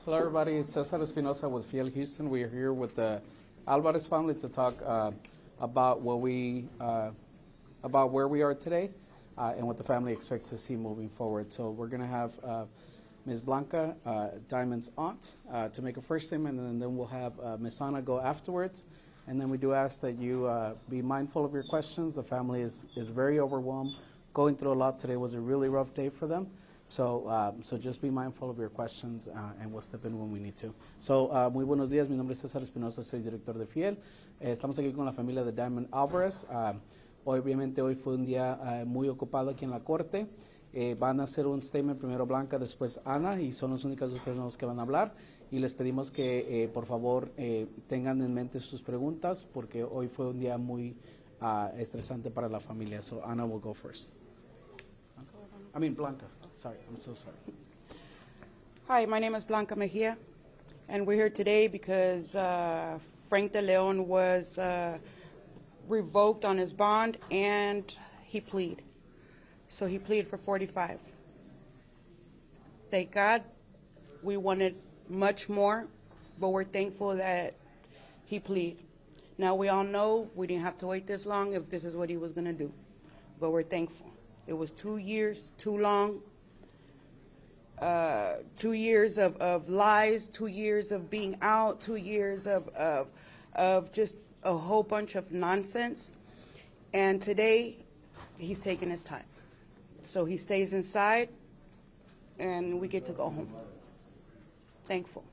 Hello, everybody. It's Cesar Espinosa with Fiel Houston. We are here with the Alvarez family to talk about about where we are today and what the family expects to see moving forward. So we're going to have Ms. Blanca, Diamond's aunt, to make a first statement, and then we'll have Ms. Ana go afterwards. And then we do ask that you be mindful of your questions. The family is very overwhelmed, going through a lot. Today was a really rough day for them. So, so just be mindful of your questions and we'll step in when we need to. So, muy buenos días. Mi nombre es César Espinosa, soy director de Fiel. Estamos aquí con la familia de Diamond Alvarez. Obviamente hoy fue un día muy ocupado aquí en la corte. Van a hacer un statement primero Blanca, después Ana, y son las únicas dos personas que van a hablar. Y les pedimos que por favor tengan en mente sus preguntas porque hoy fue un día muy estresante para la familia. So Ana will go first. Blanca. Sorry, I'm so sorry. Hi, my name is Blanca Mejia, and we're here today because Frank De Leon was revoked on his bond, and he pleaded. So he pleaded for 45. Thank God. We wanted much more, but we're thankful that he pleaded. Now, we all know we didn't have to wait this long if this is what he was going to do, but we're thankful. It was 2 years, too long. 2 years of lies, 2 years of being out, 2 years of just a whole bunch of nonsense. And today, he's taking his time. So he stays inside, and we get to go home. Thankful.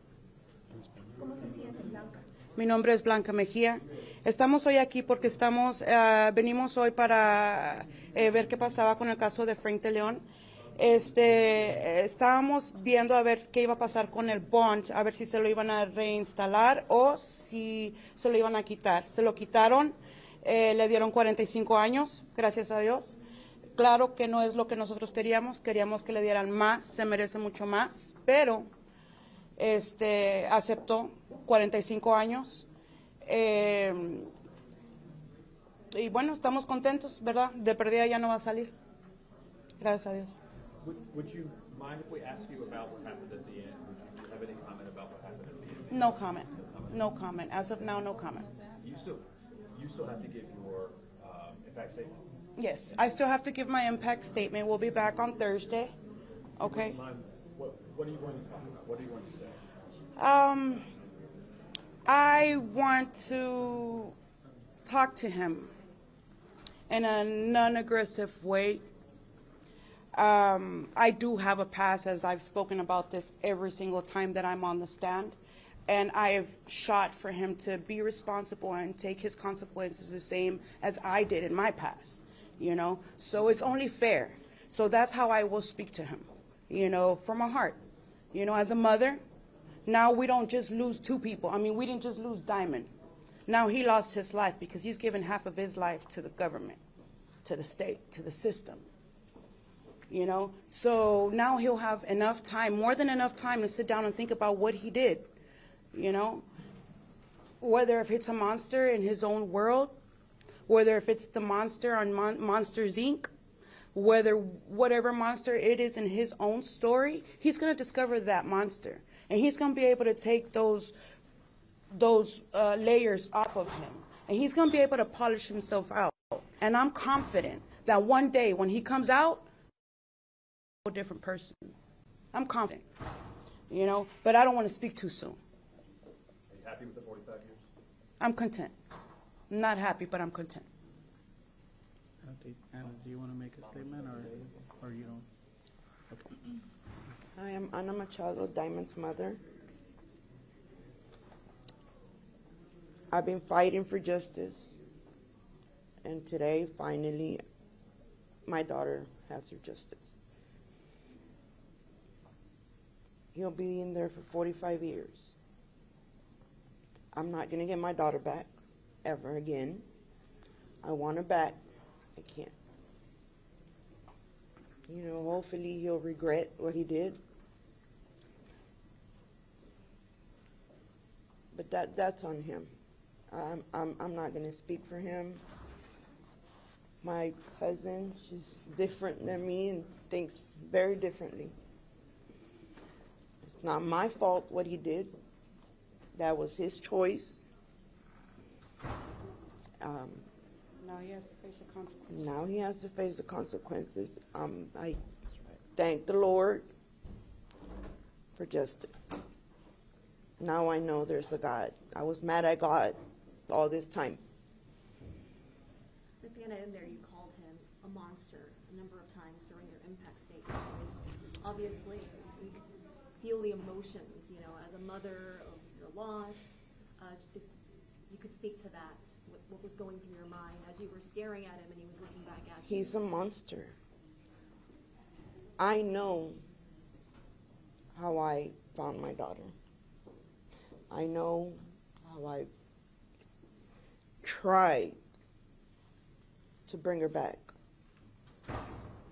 ¿Cómo se siente, Blanca? Mi nombre es Blanca Mejía. Estamos hoy aquí porque venimos hoy para ver qué pasaba con el caso de Frank De Leon. Estábamos viendo a ver qué iba a pasar con el bond, a ver si se lo iban a reinstalar o si se lo iban a quitar. Se lo quitaron, le dieron 45 años, gracias a Dios. Claro que no es lo que nosotros queríamos que le dieran más, se merece mucho más, pero aceptó 45 años. Y bueno, estamos contentos, ¿verdad? De perdida ya no va a salir. Gracias a Dios. Would you mind if we ask you about what happened at the end? Would you have any comment about what happened at the end? No comment. No comment. As of now, no comment. You still have to give your impact statement? Yes, I still have to give my impact statement. We'll be back on Thursday. Okay. What are you going to talk about? What do you want to say? I want to talk to him in a non-aggressive way. I do have a past, as I've spoken about this every single time that I'm on the stand, and I've shot for him to be responsible and take his consequences the same as I did in my past, you know? So it's only fair. So that's how I will speak to him, you know, from my heart. You know, as a mother, now we don't just lose two people. I mean, we didn't just lose Diamond. Now he lost his life because he's given half of his life to the government, to the state, to the system. You know, so now he'll have enough time, more than enough time to sit down and think about what he did, you know, whether if it's a monster in his own world, whether if it's the monster on Monsters, Inc., whatever monster it is in his own story, he's going to discover that monster. And he's going to be able to take those layers off of him. And he's going to be able to polish himself out. And I'm confident that one day when he comes out, a different person. I'm confident, you know, but I don't want to speak too soon. Are you happy with the 45 years? I'm content. I'm not happy, but I'm content. Anna, do you want to make a statement or you don't? Okay. I am Ana Machado, Diamond's mother. I've been fighting for justice, and today, finally, my daughter has her justice. He'll be in there for 45 years. I'm not going to get my daughter back ever again. I want her back. I can't. You know, hopefully he'll regret what he did. But that's on him. I'm not going to speak for him. My cousin, she's different than me and thinks very differently. not my fault what he did. That was his choice. Now he has to face the consequences. Now he has to face the consequences. I thank the Lord for justice. Now I know there's a God. I was mad at God all this time. Ms. Anna, in there you called him a monster a number of times during your impact statement. Obviously, we feel the emotions, you know, as a mother of your loss. If you could speak to that, what was going through your mind as you were staring at him and he was looking back at you? He's a monster. I know how I found my daughter. I know how I tried to bring her back.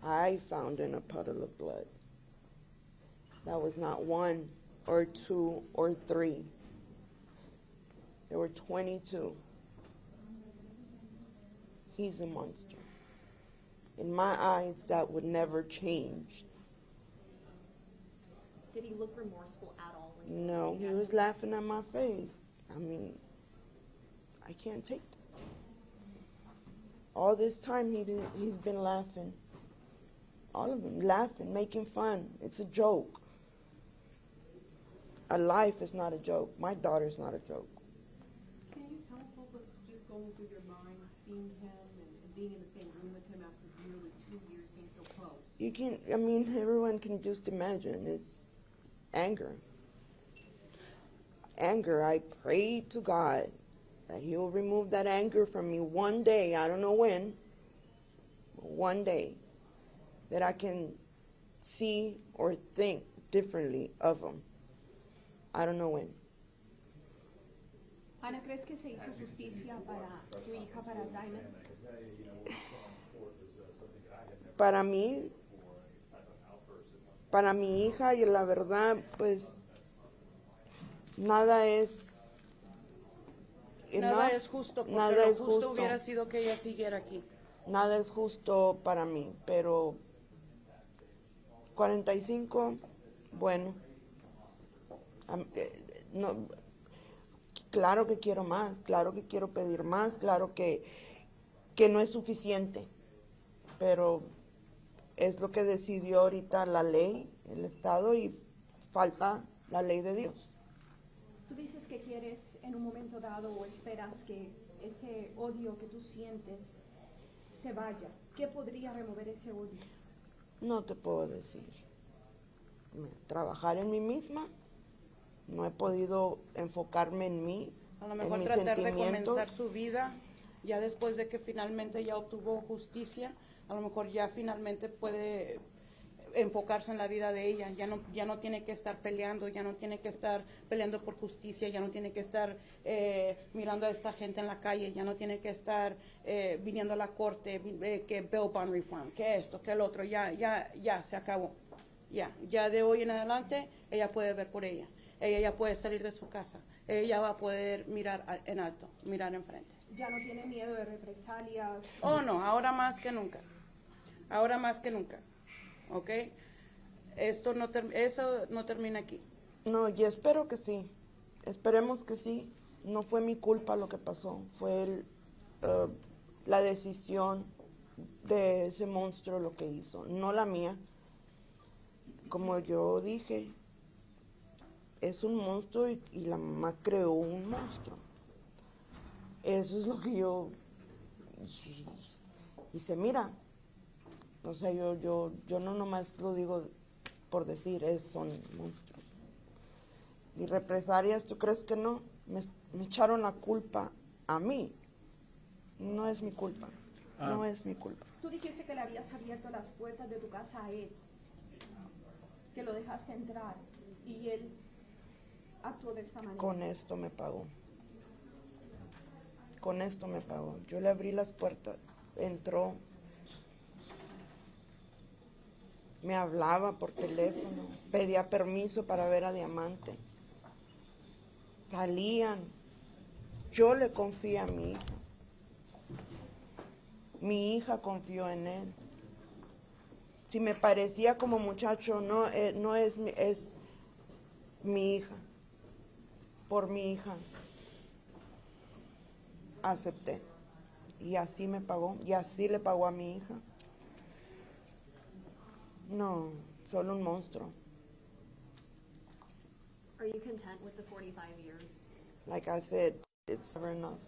I found in a puddle of blood. That was not 1 or 2 or 3. There were 22. He's a monster. In my eyes, that would never change. Did he look remorseful at all? When you were No, looking he at was him? laughing at my face. I mean, I can't take that. All this time he's been laughing. All of them laughing, making fun. It's a joke. A life is not a joke. My daughter's not a joke. Can you tell us what was just going through your mind, seeing him and being in the same room with him after nearly 2 years being so close? You can, I mean, everyone can just imagine. It's anger. Anger. I pray to God that He'll remove that anger from me one day. I don't know when. But one day. That I can see or think differently of Him. I don't know when. Ana, ¿crees que se hizo justicia para tu hija, para Diamond? Para mi hija, y la verdad, pues, nada es Nada enough. es justo, porque Nada lo es justo justo. hubiera sido que ella siguiera aquí. Nada es justo para mí, pero 45, bueno, no, claro que quiero más, claro que quiero pedir más, claro que no es suficiente, pero es lo que decidió ahorita la ley, el Estado, y falta la ley de Dios. Tú dices que quieres en un momento dado o esperas que ese odio que tú sientes se vaya. ¿Qué podría remover ese odio? No te puedo decir. Trabajar en mí misma, no he podido enfocarme en mí, A lo en mejor mis tratar de sentimientos. comenzar su vida ya después de que finalmente ya obtuvo justicia, a lo mejor ya finalmente puede enfocarse en la vida de ella, ya no tiene que estar peleando, ya no tiene que estar peleando por justicia, ya no tiene que estar mirando a esta gente en la calle, ya no tiene que estar viniendo a la corte, que bail bond reform, que esto, que el otro, ya se acabó. Ya de hoy en adelante ella puede ver por ella, ella ya puede salir de su casa, ella ya va a poder mirar en alto, mirar enfrente. Ya no tiene miedo de represalias. Oh no, ahora más que nunca, ¿ok? Eso no termina aquí. No, y espero que sí, esperemos que sí. No fue mi culpa lo que pasó, fue la decisión de ese monstruo lo que hizo, no la mía. Como yo dije, es un monstruo y la mamá creó un monstruo. Eso es lo que yo... Y se mira. O sea, yo no nomás lo digo por decir, son monstruos. Y represalias, ¿tú crees que no? Me echaron la culpa a mí. No es mi culpa. No es mi culpa. Tú dijiste que le habías abierto las puertas de tu casa a él, que lo dejaste entrar y él actuó de esta manera. Con esto me pagó. Con esto me pagó. Yo le abrí las puertas, entró, me hablaba por teléfono, pedía permiso para ver a Diamante. Salían. Yo le confié a mi hija. Mi hija confió en él. Si me parecía como muchacho, Mi hija. Por mi hija. Acepté. Y así me pagó. Y así le pagó a mi hija. No, solo un monstruo. Are you content with the 45 years? Like I said, it's never enough.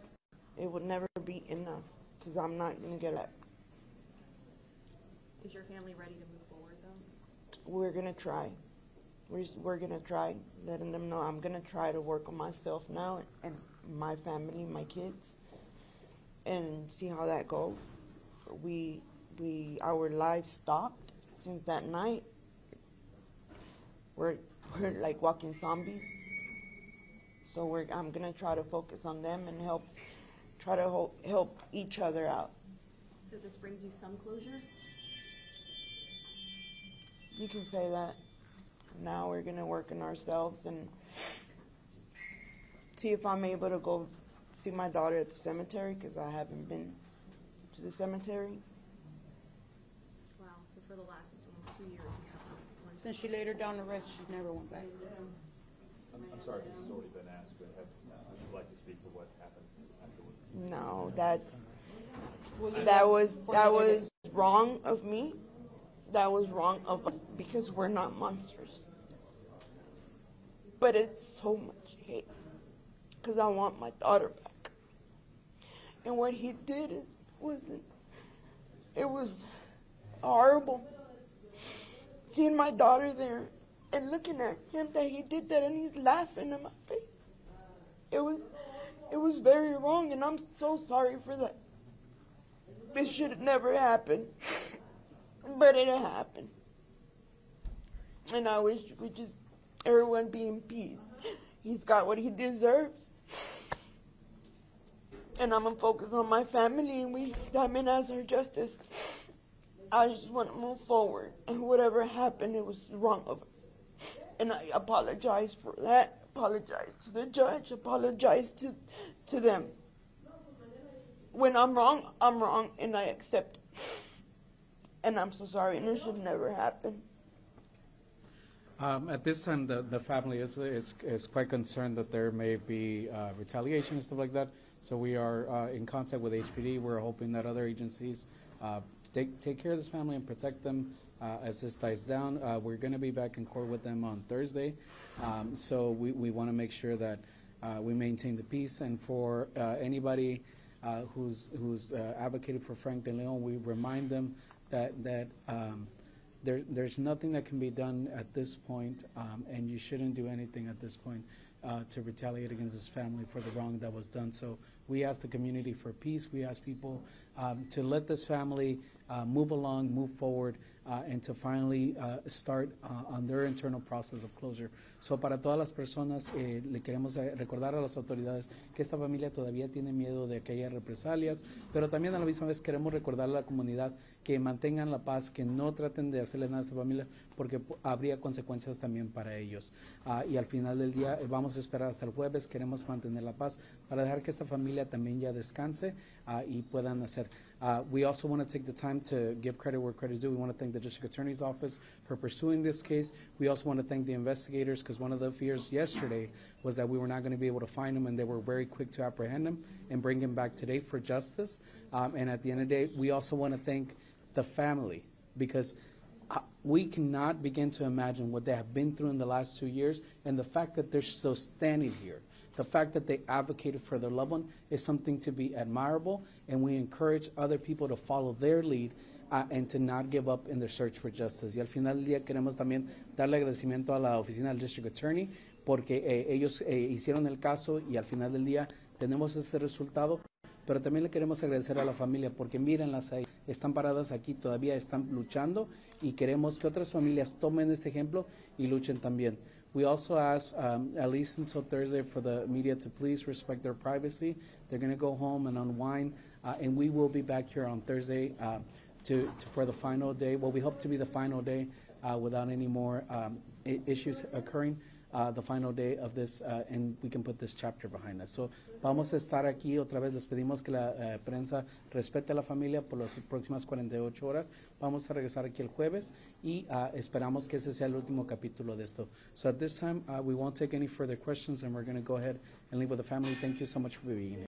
It would never be enough because I'm not going to get it. Is your family ready to move forward, though? We're going to try. We're going to try, letting them know I'm going to try to work on myself now and my family, my kids, and see how that goes. Our lives stopped since that night. We're like walking zombies. So I'm gonna try to focus on them and help each other out. So this brings you some closure? You can say that. Now we're gonna work on ourselves and see if I'm able to go see my daughter at the cemetery because I haven't been to the cemetery. Wow, so for the last almost 2 years, you haven't. Since she laid her down to rest, she never went back. I'm sorry, this has already been asked, but would you like to speak to what happened afterwards? No, that was wrong of me. That was wrong of us because we're not monsters. But it's so much hate because I want my daughter back. And what he did it was horrible. Seeing my daughter there and looking at him that he did that and he's laughing in my face. It was very wrong and I'm so sorry for that. It should have never happened. But it happened. And I wish we just everyone be in peace. He's got what he deserves. And I'm gonna focus on my family and we también ask our justice. I just want to move forward. And whatever happened, it was wrong of us. And I apologize for that. Apologize to the judge. Apologize to them. When I'm wrong, and I accept it. And I'm so sorry, and it should never happen. At this time, the family is quite concerned that there may be retaliation and stuff like that. So we are in contact with HPD. We're hoping that other agencies take care of this family and protect them as this dies down. We're going to be back in court with them on Thursday. So we want to make sure that we maintain the peace. And for anybody who's advocated for Frank De Leon, we remind them that there's nothing that can be done at this point, and you shouldn't do anything at this point to retaliate against his family for the wrong that was done. So we ask the community for peace. We ask people to let this family move along, move forward, and to finally start on their internal process of closure. So para todas las personas, le queremos recordar a las autoridades que esta familia todavía tiene miedo de que haya represalias, pero también a la misma vez queremos recordar a la comunidad que mantengan la paz, que no traten de hacerle nada a esta familia, porque habría consecuencias también para ellos. Y al final del día vamos a esperar hasta el jueves, queremos mantener la paz para dejar que esta familia también ya descanse y puedan hacer. We also want to take the time to give credit where credit is due. We want to thank the District Attorney's Office for pursuing this case. We also want to thank the investigators because one of the fears yesterday was that we were not going to be able to find him, and they were very quick to apprehend him and bring him back today for justice. And at the end of the day, we also want to thank the family because we cannot begin to imagine what they have been through in the last 2 years, and the fact that they're still standing here. The fact that they advocated for their loved one is something to be admirable, and we encourage other people to follow their lead and to not give up in their search for justice. Y al final del día queremos también darle agradecimiento a la oficina del District Attorney porque ellos hicieron el caso y al final del día tenemos este resultado, pero también le queremos agradecer a la familia porque mírenlas ahí, están paradas aquí, todavía están luchando y queremos que otras familias tomen este ejemplo y luchen también. We also ask, at least until Thursday, for the media to please respect their privacy. They're going to go home and unwind, and we will be back here on Thursday for the final day. Well, we hope to be the final day without any more issues occurring. the final day of this, and we can put this chapter behind us. So, vamos a estar aquí otra vez. Les pedimos que la prensa respete a la familia por las próximas 48 horas. Vamos a regresar aquí el jueves y esperamos que ese sea el último capítulo de esto. So, at this time, we won't take any further questions, and we're going to go ahead and leave with the family. Thank you so much for being here.